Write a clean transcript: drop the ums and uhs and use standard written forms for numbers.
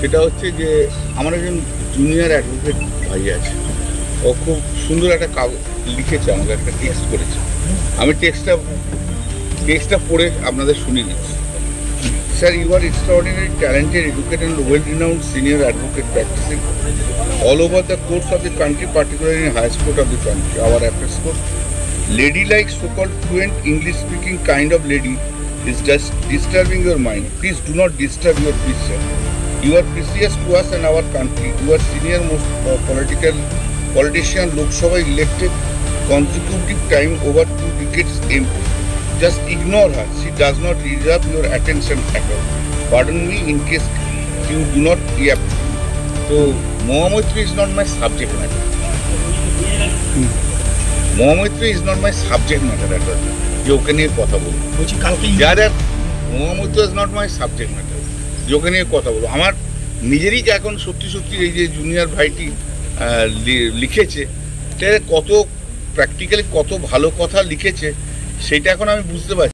সেটা হচ্ছে যে আমার একজন জুনিয়র অ্যাডভোকেট ভাই আছে, ও খুব সুন্দর একটা লিখেছে, আমাকে একটা টেক্সট করেছে। আমি টেক্সটটা পড়ে আপনাদের শুনিয়ে দিচ্ছি। Sir, you are extraordinary, talented, educated, and well-renowned senior advocate practicing all over the courts of the country, particularly in highest court of the country, our apex court. Lady-like, so-called fluent English-speaking kind of lady is just disturbing your mind. Please do not disturb your peace, sir. You are precious to us and our country. You are senior most politician, Lok Sabha elected consecutive time over 2 decades MP. Just ignore her. She does not deserve your attention at all. Pardon me in case you do not react. So, Mohammed is not my subject matter. Mohammed is not my subject matter at all. যে ওকে নিয়ে কথা বলবো, Mohammad is not my subject matter, যে ওকে নিয়ে কথা বলবো। আমার নিজেরই যে এখন সত্যি সত্যি এই যে জুনিয়র ভাইটি লিখেছে, কত প্র্যাকটিক্যালি কত ভালো কথা লিখেছে সেটা এখন আমি বুঝতে পারছি।